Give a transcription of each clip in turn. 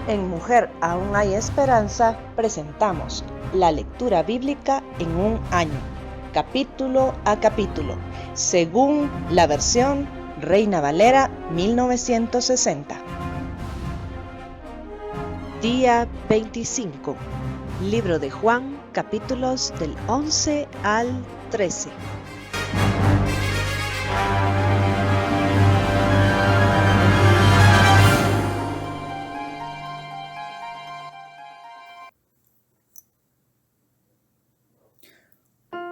En Mujer Aún Hay Esperanza presentamos la lectura bíblica en un año, capítulo a capítulo, según la versión Reina Valera 1960. Día 25. Libro de Juan, capítulos del 11 al 13.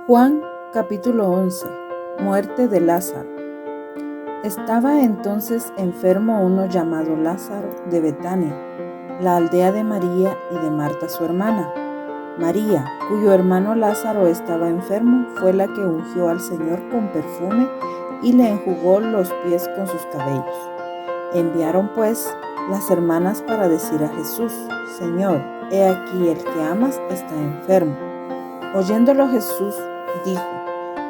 Juan capítulo 11. Muerte de Lázaro. Estaba entonces enfermo uno llamado Lázaro de Betania, la aldea de María y de Marta su hermana. María, cuyo hermano Lázaro estaba enfermo, fue la que ungió al Señor con perfume y le enjugó los pies con sus cabellos. Enviaron pues las hermanas para decir a Jesús: Señor, he aquí el que amas está enfermo. Oyéndolo Jesús dijo: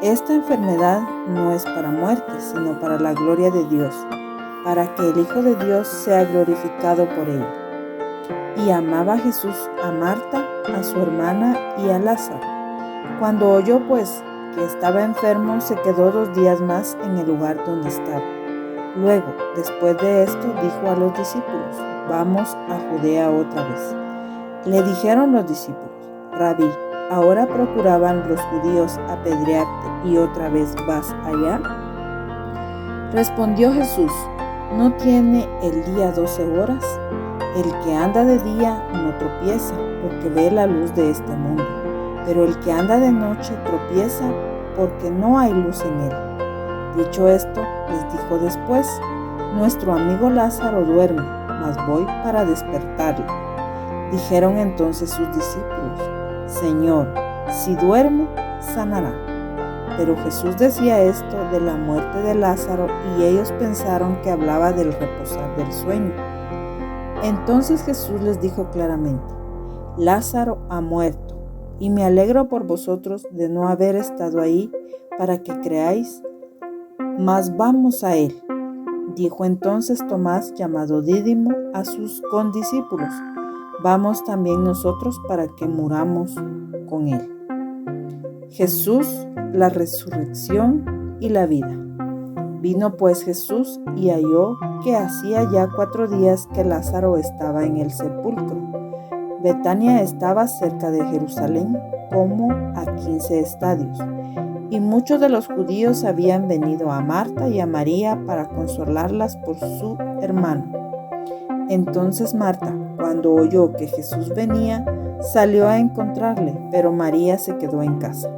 Esta enfermedad no es para muerte, sino para la gloria de Dios, para que el Hijo de Dios sea glorificado por ella. Y amaba Jesús a Marta, a su hermana y a Lázaro. Cuando oyó pues que estaba enfermo, se quedó 2 días más en el lugar donde estaba. Luego, después de esto, dijo a los discípulos: Vamos a Judea otra vez. Le dijeron los discípulos: Rabí, ¿ahora procuraban los judíos apedrearte y otra vez vas allá? Respondió Jesús: ¿No tiene el día 12 horas? El que anda de día no tropieza, porque ve la luz de este mundo, pero el que anda de noche tropieza, porque no hay luz en él. Dicho esto, les dijo después: Nuestro amigo Lázaro duerme, mas voy para despertarlo. Dijeron entonces sus discípulos: Señor, si duerme, sanará. Pero Jesús decía esto de la muerte de Lázaro, y ellos pensaron que hablaba del reposar del sueño. Entonces Jesús les dijo claramente: Lázaro ha muerto, y me alegro por vosotros de no haber estado ahí para que creáis, mas vamos a él. Dijo entonces Tomás, llamado Dídimo, a sus condiscípulos: Vamos también nosotros para que muramos con él. Jesús, la resurrección y la vida. Vino pues Jesús y halló que hacía ya 4 días que Lázaro estaba en el sepulcro. Betania estaba cerca de Jerusalén, como a 15 estadios, y muchos de los judíos habían venido a Marta y a María para consolarlas por su hermano. Entonces Marta, cuando oyó que Jesús venía, salió a encontrarle, pero María se quedó en casa.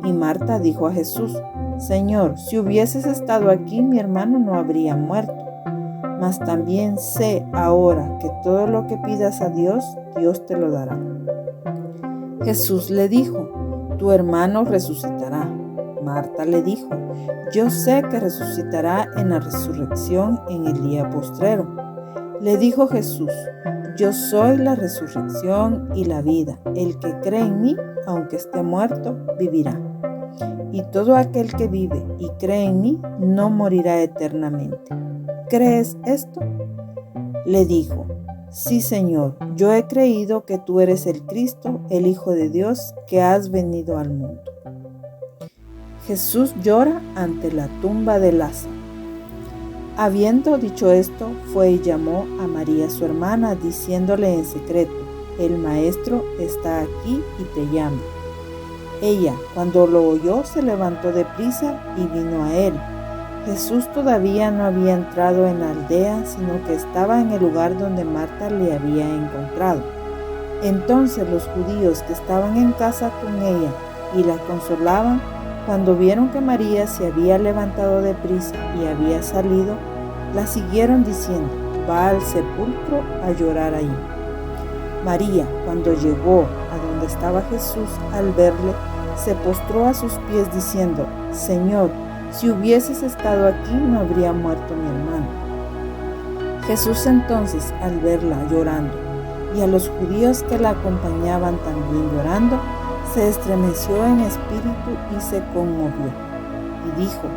Y Marta dijo a Jesús: Señor, si hubieses estado aquí, mi hermano no habría muerto. Mas también sé ahora que todo lo que pidas a Dios, Dios te lo dará. Jesús le dijo: Tu hermano resucitará. Marta le dijo: Yo sé que resucitará en la resurrección en el día postrero. Le dijo Jesús: Yo soy la resurrección y la vida. El que cree en mí, aunque esté muerto, vivirá. Y todo aquel que vive y cree en mí, no morirá eternamente. ¿Crees esto? Le dijo: Sí, Señor, yo he creído que tú eres el Cristo, el Hijo de Dios, que has venido al mundo. Jesús llora ante la tumba de Lázaro. Habiendo dicho esto, fue y llamó a María su hermana, diciéndole en secreto: El Maestro está aquí y te llama. Ella, cuando lo oyó, se levantó de prisa y vino a él. Jesús todavía no había entrado en la aldea, sino que estaba en el lugar donde Marta le había encontrado. Entonces los judíos que estaban en casa con ella y la consolaban, cuando vieron que María se había levantado de prisa y había salido, la siguieron diciendo: Va al sepulcro a llorar allí. María, cuando llegó a donde estaba Jesús, al verle, se postró a sus pies diciendo: Señor, si hubieses estado aquí, no habría muerto mi hermano. Jesús entonces, al verla llorando, y a los judíos que la acompañaban también llorando, se estremeció en espíritu y se conmovió. Y dijo: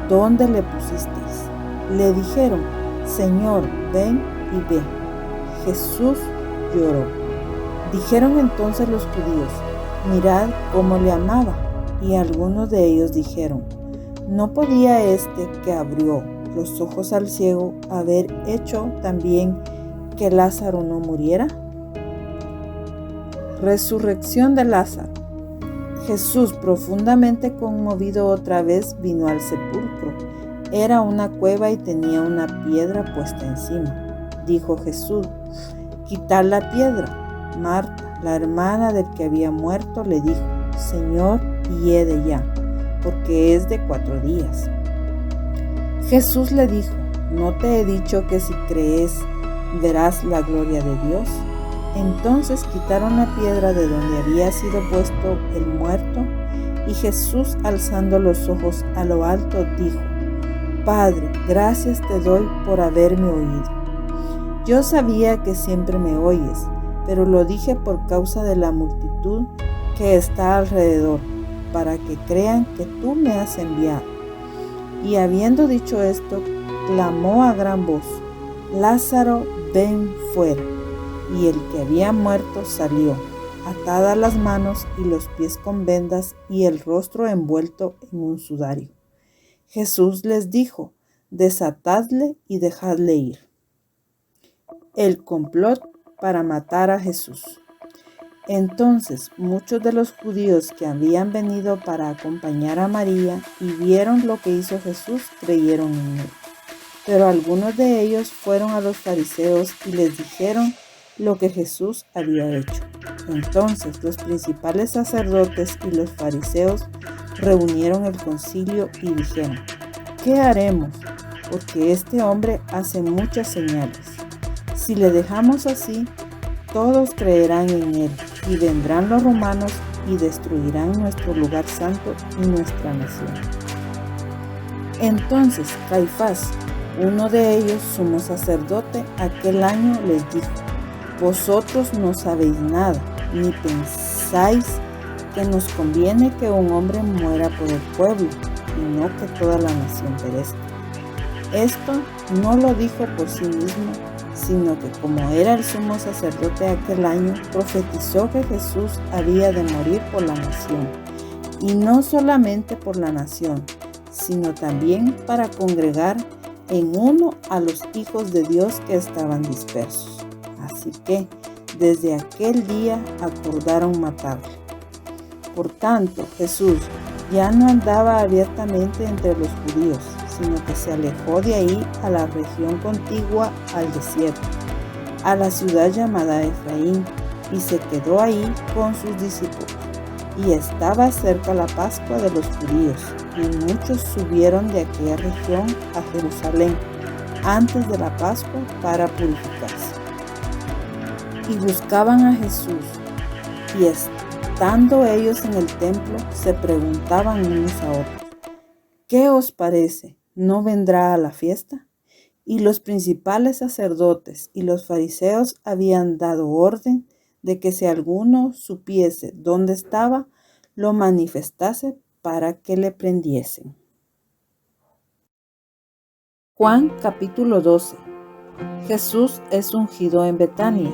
¿Dónde le pusisteis? Le dijeron: Señor, ven y ve. Jesús lloró. Dijeron entonces los judíos: mirad cómo le amaba. Y algunos de ellos dijeron: ¿no podía este que abrió los ojos al ciego haber hecho también que Lázaro no muriera? Resurrección de Lázaro. Jesús, profundamente conmovido, otra vez vino al sepulcro. Era una cueva y tenía una piedra puesta encima. Dijo Jesús: quitad la piedra. Marta, la hermana del que había muerto, le dijo: Señor, hiede ya, porque es de 4 días. Jesús le dijo: ¿no te he dicho que si crees verás la gloria de Dios? Entonces quitaron la piedra de donde había sido puesto el muerto, y Jesús, alzando los ojos a lo alto, dijo: Padre, gracias te doy por haberme oído. Yo sabía que siempre me oyes, pero lo dije por causa de la multitud que está alrededor, para que crean que tú me has enviado. Y habiendo dicho esto, clamó a gran voz: Lázaro, ven fuera. Y el que había muerto salió, atadas las manos y los pies con vendas y el rostro envuelto en un sudario. Jesús les dijo: desatadle y dejadle ir. El complot para matar a Jesús. Entonces muchos de los judíos que habían venido para acompañar a María y vieron lo que hizo Jesús, creyeron en él. Pero algunos de ellos fueron a los fariseos y les dijeron lo que Jesús había hecho. Entonces los principales sacerdotes y los fariseos reunieron el concilio y dijeron: ¿qué haremos? Porque este hombre hace muchas señales. Si le dejamos así, todos creerán en él, y vendrán los romanos y destruirán nuestro lugar santo y nuestra nación. Entonces Caifás, uno de ellos, sumo sacerdote, aquel año les dijo: vosotros no sabéis nada, ni pensáis que nos conviene que un hombre muera por el pueblo, y no que toda la nación perezca. Esto no lo dijo por sí mismo, sino que como era el sumo sacerdote aquel año, profetizó que Jesús había de morir por la nación, y no solamente por la nación, sino también para congregar en uno a los hijos de Dios que estaban dispersos. Así que desde aquel día acordaron matarle. Por tanto, Jesús ya no andaba abiertamente entre los judíos, sino que se alejó de ahí a la región contigua al desierto, a la ciudad llamada Efraín, y se quedó ahí con sus discípulos. Y estaba cerca la Pascua de los judíos, y muchos subieron de aquella región a Jerusalén antes de la Pascua para purificarse. Y buscaban a Jesús, y estando ellos en el templo, se preguntaban unos a otros: ¿qué os parece? ¿No vendrá a la fiesta? Y los principales sacerdotes y los fariseos habían dado orden de que si alguno supiese dónde estaba, lo manifestase para que le prendiesen. Juan capítulo 12. Jesús es ungido en Betania.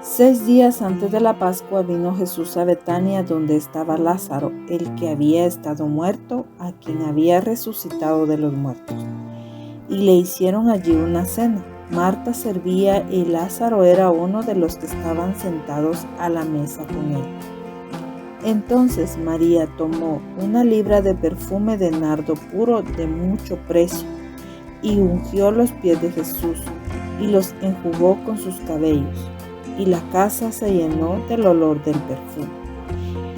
6 días antes de la Pascua vino Jesús a Betania, donde estaba Lázaro, el que había estado muerto, a quien había resucitado de los muertos. Y le hicieron allí una cena. Marta servía y Lázaro era uno de los que estaban sentados a la mesa con él. Entonces María tomó 1 libra de perfume de nardo puro de mucho precio, y ungió los pies de Jesús, y los enjugó con sus cabellos. Y la casa se llenó del olor del perfume.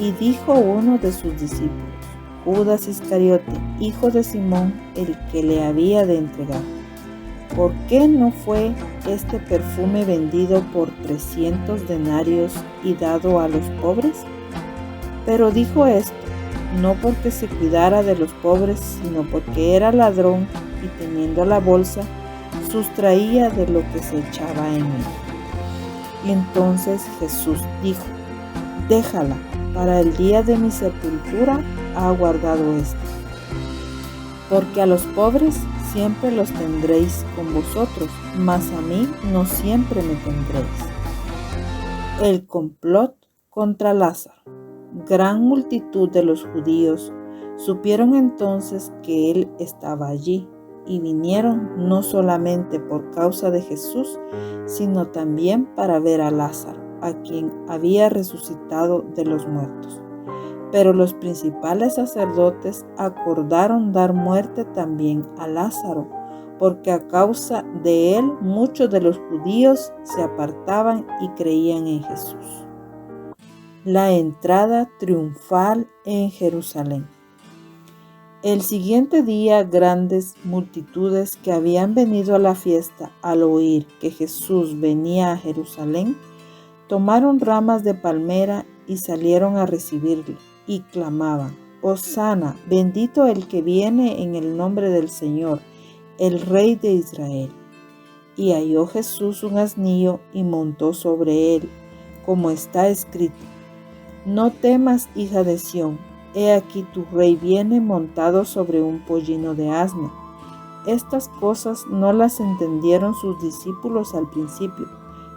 Y dijo uno de sus discípulos, Judas Iscariote, hijo de Simón, el que le había de entregar: ¿por qué no fue este perfume vendido por 300 denarios y dado a los pobres? Pero dijo esto, no porque se cuidara de los pobres, sino porque era ladrón y teniendo la bolsa, sustraía de lo que se echaba en él. Y entonces Jesús dijo: déjala, para el día de mi sepultura ha guardado esto. Porque a los pobres siempre los tendréis con vosotros, mas a mí no siempre me tendréis. El complot contra Lázaro. Gran multitud de los judíos supieron entonces que él estaba allí y vinieron no solamente por causa de Jesús, sino también para ver a Lázaro, a quien había resucitado de los muertos. Pero los principales sacerdotes acordaron dar muerte también a Lázaro, porque a causa de él muchos de los judíos se apartaban y creían en Jesús. La entrada triunfal en Jerusalén. El siguiente día, grandes multitudes que habían venido a la fiesta al oír que Jesús venía a Jerusalén, tomaron ramas de palmera y salieron a recibirle, y clamaban: Hosana, bendito el que viene en el nombre del Señor, el Rey de Israel. Y halló Jesús un asnillo y montó sobre él, como está escrito: No temas, hija de Sión, he aquí tu rey viene montado sobre un pollino de asna. Estas cosas no las entendieron sus discípulos al principio,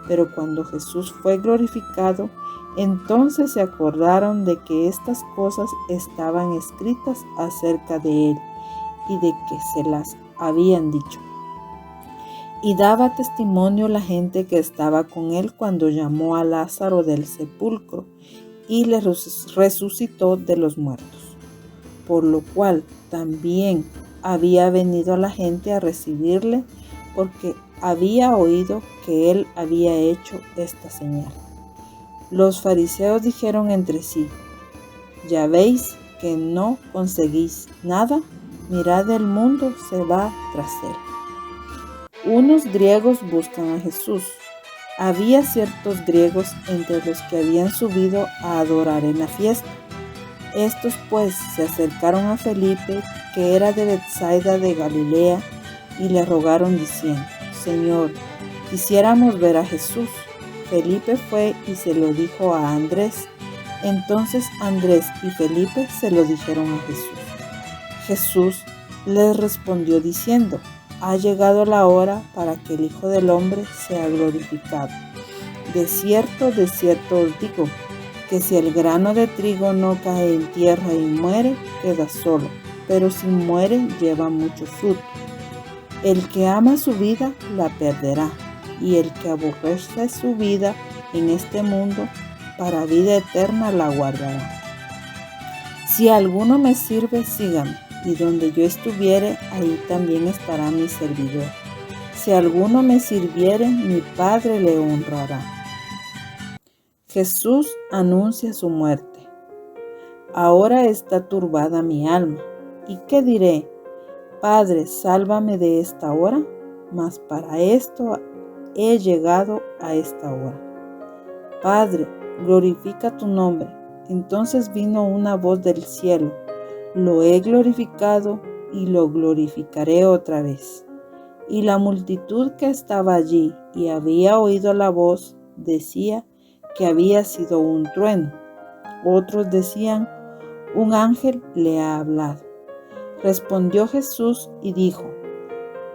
pero cuando Jesús fue glorificado, entonces se acordaron de que estas cosas estaban escritas acerca de él y de que se las habían dicho. Y daba testimonio la gente que estaba con él cuando llamó a Lázaro del sepulcro y le resucitó de los muertos, por lo cual también había venido la gente a recibirle, porque había oído que él había hecho esta señal. Los fariseos dijeron entre sí: Ya veis que no conseguís nada, mirad, el mundo se va tras él. Unos griegos buscan a Jesús. Había ciertos griegos entre los que habían subido a adorar en la fiesta. Estos pues se acercaron a Felipe, que era de Betsaida de Galilea, y le rogaron diciendo: Señor, quisiéramos ver a Jesús. Felipe fue y se lo dijo a Andrés. Entonces Andrés y Felipe se lo dijeron a Jesús. Jesús les respondió diciendo: Ha llegado la hora para que el Hijo del Hombre sea glorificado. De cierto os digo, que si el grano de trigo no cae en tierra y muere, queda solo, pero si muere, lleva mucho fruto. El que ama su vida, la perderá, y el que aborrece su vida en este mundo, para vida eterna la guardará. Si alguno me sirve, sígame, y donde yo estuviere, ahí también estará mi servidor. Si alguno me sirviere, mi Padre le honrará. Jesús anuncia su muerte. Ahora está turbada mi alma. ¿Y qué diré? Padre, sálvame de esta hora, mas para esto he llegado a esta hora. Padre, glorifica tu nombre. Entonces vino una voz del cielo: Lo he glorificado y lo glorificaré otra vez. Y la multitud que estaba allí y había oído la voz decía que había sido un trueno. Otros decían: Un ángel le ha hablado. Respondió Jesús y dijo: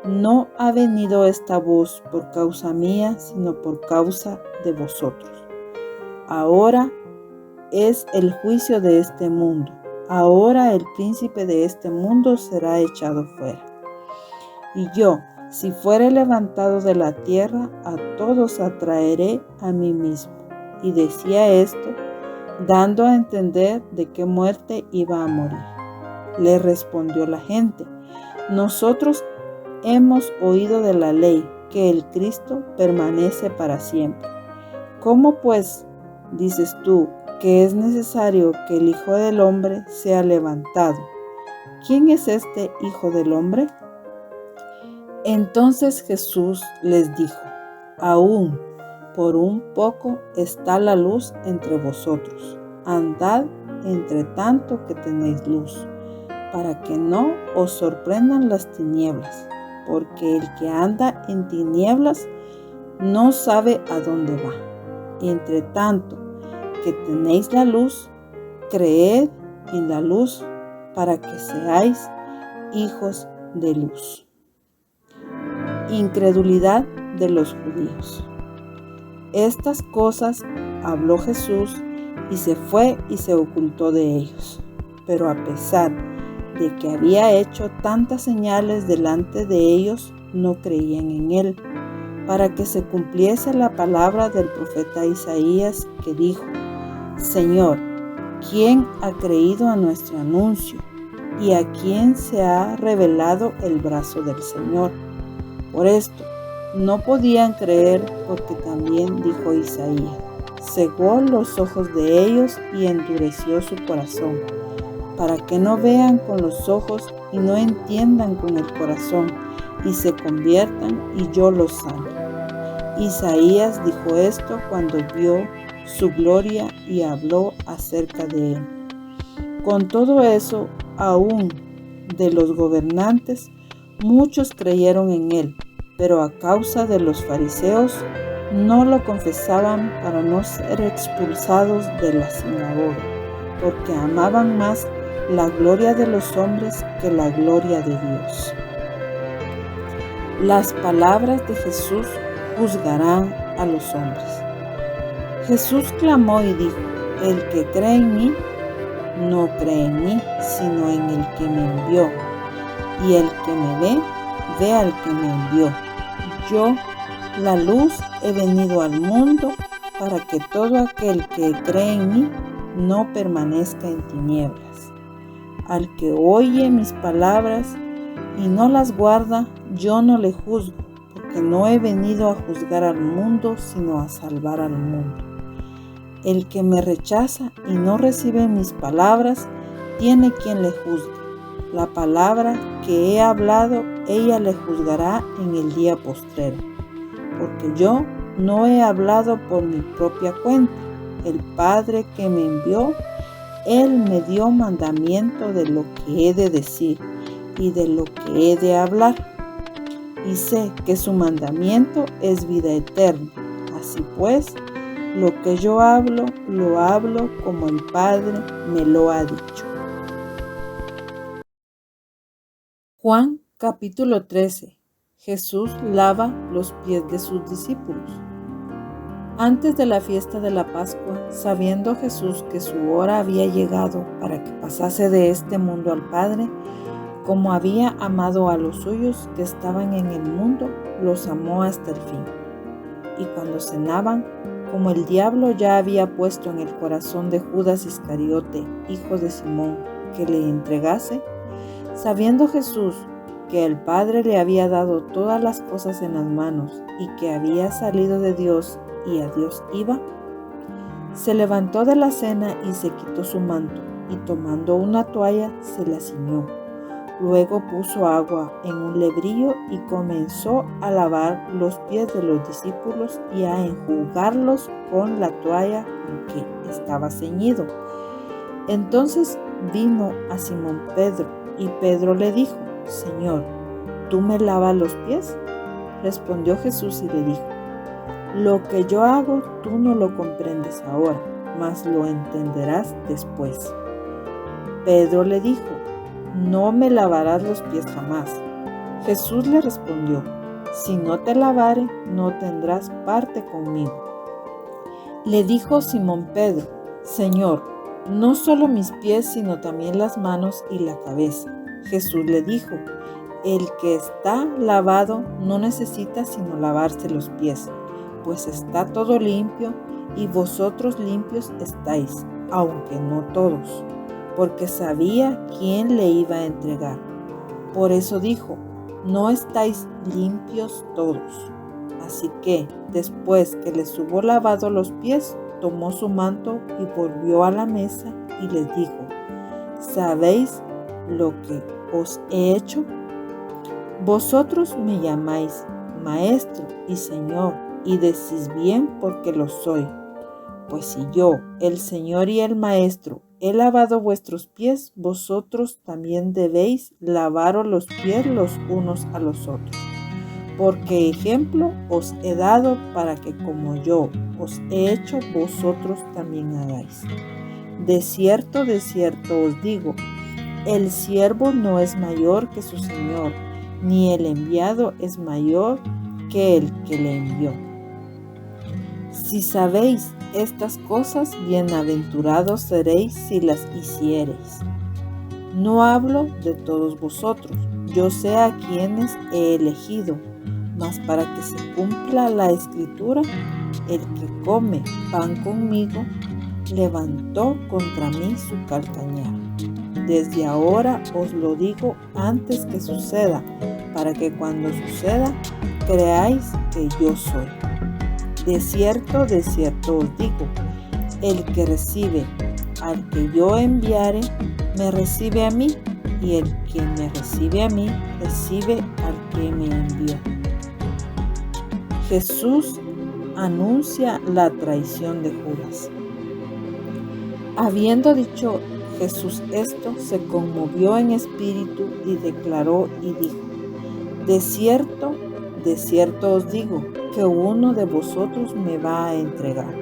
No ha venido esta voz por causa mía, sino por causa de vosotros. Ahora es el juicio de este mundo. Ahora el príncipe de este mundo será echado fuera. Y yo, si fuere levantado de la tierra, a todos atraeré a mí mismo. Y decía esto, dando a entender de qué muerte iba a morir. Le respondió la gente: Nosotros hemos oído de la ley que el Cristo permanece para siempre. ¿Cómo pues dices tú que es necesario que el Hijo del Hombre sea levantado? ¿Quién es este Hijo del Hombre? Entonces Jesús les dijo: Aún por un poco está la luz entre vosotros. Andad entre tanto que tenéis luz, para que no os sorprendan las tinieblas, porque el que anda en tinieblas no sabe a dónde va. Entre tanto que tenéis la luz, creed en la luz, para que seáis hijos de luz. incredulidad de los judíos. Estas cosas habló Jesús y se fue y se ocultó de ellos. Pero a pesar de que había hecho tantas señales delante de ellos, no creían en él, para que se cumpliese la palabra del profeta Isaías, que dijo: Señor, ¿quién ha creído a nuestro anuncio? ¿Y a quién se ha revelado el brazo del Señor? Por esto no podían creer, porque también dijo Isaías: cegó los ojos de ellos y endureció su corazón, para que no vean con los ojos y no entiendan con el corazón, y se conviertan y yo los sane. Isaías dijo esto cuando vio su gloria y habló acerca de él. Con todo eso, aún de los gobernantes, muchos creyeron en él, pero a causa de los fariseos no lo confesaban para no ser expulsados de la sinagoga, porque amaban más la gloria de los hombres que la gloria de Dios. Las palabras de Jesús juzgarán a los hombres. Jesús clamó y dijo: el que cree en mí, no cree en mí, sino en el que me envió. Y el que me ve, ve al que me envió. Yo, la luz, he venido al mundo para que todo aquel que cree en mí no permanezca en tinieblas. Al que oye mis palabras y no las guarda, yo no le juzgo, porque no he venido a juzgar al mundo, sino a salvar al mundo. El que me rechaza y no recibe mis palabras, tiene quien le juzgue. La palabra que he hablado, ella le juzgará en el día postrero. Porque yo no he hablado por mi propia cuenta. El Padre que me envió, Él me dio mandamiento de lo que he de decir y de lo que he de hablar. Y sé que su mandamiento es vida eterna. Así pues, lo que yo hablo, lo hablo como el Padre me lo ha dicho. Juan capítulo 13. Jesús lava los pies de sus discípulos. Antes de la fiesta de la Pascua, sabiendo Jesús que su hora había llegado para que pasase de este mundo al Padre, como había amado a los suyos que estaban en el mundo, los amó hasta el fin. Y cuando cenaban, como el diablo ya había puesto en el corazón de Judas Iscariote, hijo de Simón, que le entregase, sabiendo Jesús que el Padre le había dado todas las cosas en las manos y que había salido de Dios y a Dios iba, se levantó de la cena y se quitó su manto, y tomando una toalla se la ciñó. Luego puso agua en un lebrillo y comenzó a lavar los pies de los discípulos y a enjugarlos con la toalla con que estaba ceñido. Entonces vino a Simón Pedro, y Pedro le dijo: Señor, ¿tú me lavas los pies? Respondió Jesús y le dijo: lo que yo hago tú no lo comprendes ahora, mas lo entenderás después. Pedro le dijo: no me lavarás los pies jamás. Jesús le respondió: si no te lavare, no tendrás parte conmigo. Le dijo Simón Pedro: Señor, no solo mis pies, sino también las manos y la cabeza. Jesús le dijo: el que está lavado no necesita sino lavarse los pies, pues está todo limpio, y vosotros limpios estáis, aunque no todos, porque sabía quién le iba a entregar. Por eso dijo: no estáis limpios todos. Así que, después que les hubo lavado los pies, tomó su manto y volvió a la mesa y les dijo: ¿sabéis lo que os he hecho? Vosotros me llamáis Maestro y Señor, y decís bien porque lo soy. Pues si yo, el Señor y el Maestro, he lavado vuestros pies, vosotros también debéis lavaros los pies los unos a los otros. Porque ejemplo os he dado para que como yo os he hecho, vosotros también hagáis. De cierto os digo, el siervo no es mayor que su Señor, ni el enviado es mayor que el que le envió. Si sabéis estas cosas, bienaventurados seréis si las hiciereis. No hablo de todos vosotros, yo sé a quienes he elegido, mas para que se cumpla la escritura, el que come pan conmigo levantó contra mí su calcañar. Desde ahora os lo digo antes que suceda, para que cuando suceda creáis que yo soy. De cierto os digo, el que recibe al que yo enviare, me recibe a mí, y el que me recibe a mí, recibe al que me envió. Jesús anuncia la traición de Judas. Habiendo dicho Jesús esto, se conmovió en espíritu y declaró y dijo: de cierto os digo, que uno de vosotros me va a entregar.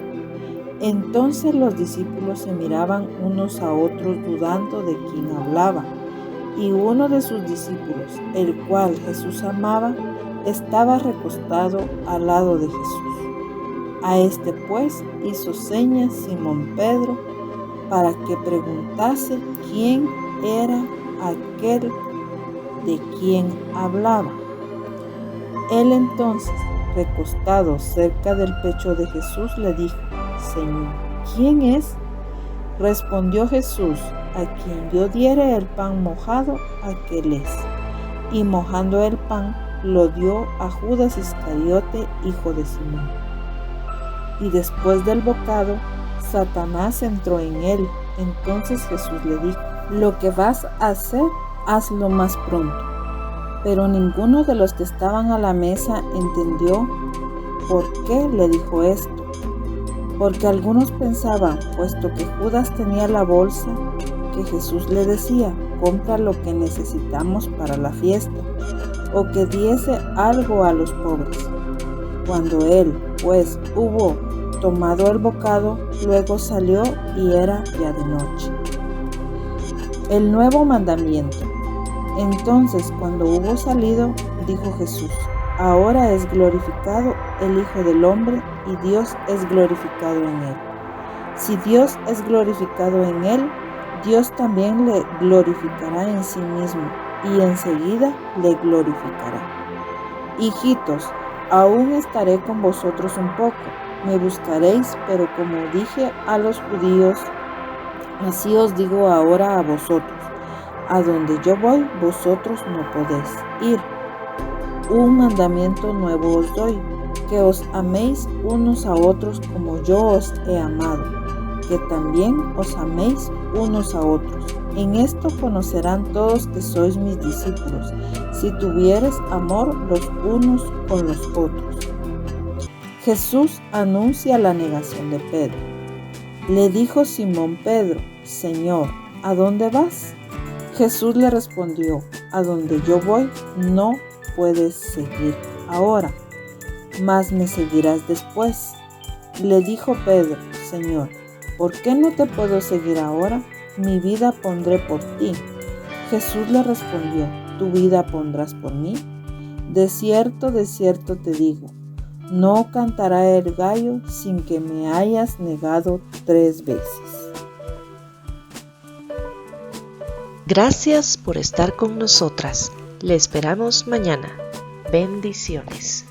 Entonces los discípulos se miraban unos a otros dudando de quién hablaba. Y uno de sus discípulos, el cual Jesús amaba, estaba recostado al lado de Jesús. A este pues hizo señas Simón Pedro para que preguntase quién era aquel de quien hablaba. Él entonces, recostado cerca del pecho de Jesús, le dijo: Señor, ¿quién es? Respondió Jesús: a quien yo diere el pan mojado, aquel es. Y mojando el pan, lo dio a Judas Iscariote, hijo de Simón. Y después del bocado, Satanás entró en él. Entonces Jesús le dijo: lo que vas a hacer, hazlo más pronto. Pero ninguno de los que estaban a la mesa entendió por qué le dijo esto. Porque algunos pensaban, puesto que Judas tenía la bolsa, que Jesús le decía: compra lo que necesitamos para la fiesta, o que diese algo a los pobres. Cuando él, pues, hubo tomado el bocado, luego salió y era ya de noche. El nuevo mandamiento. Entonces, cuando hubo salido, dijo Jesús: ahora es glorificado el Hijo del Hombre, y Dios es glorificado en él. Si Dios es glorificado en él, Dios también le glorificará en sí mismo, y enseguida le glorificará. Hijitos, aún estaré con vosotros un poco. Me buscaréis, pero como dije a los judíos, así os digo ahora a vosotros: a donde yo voy, vosotros no podéis ir. Un mandamiento nuevo os doy, que os améis unos a otros como yo os he amado, que también os améis unos a otros. En esto conocerán todos que sois mis discípulos, si tuviereis amor los unos con los otros. Jesús anuncia la negación de Pedro. Le dijo Simón Pedro: Señor, ¿a dónde vas? Jesús le respondió: a donde yo voy, no puedes seguir ahora, mas me seguirás después. Le dijo Pedro: Señor, ¿por qué no te puedo seguir ahora? Mi vida pondré por ti. Jesús le respondió: ¿tu vida pondrás por mí? De cierto te digo, no cantará el gallo sin que me hayas negado 3 veces. Gracias por estar con nosotras. Le esperamos mañana. Bendiciones.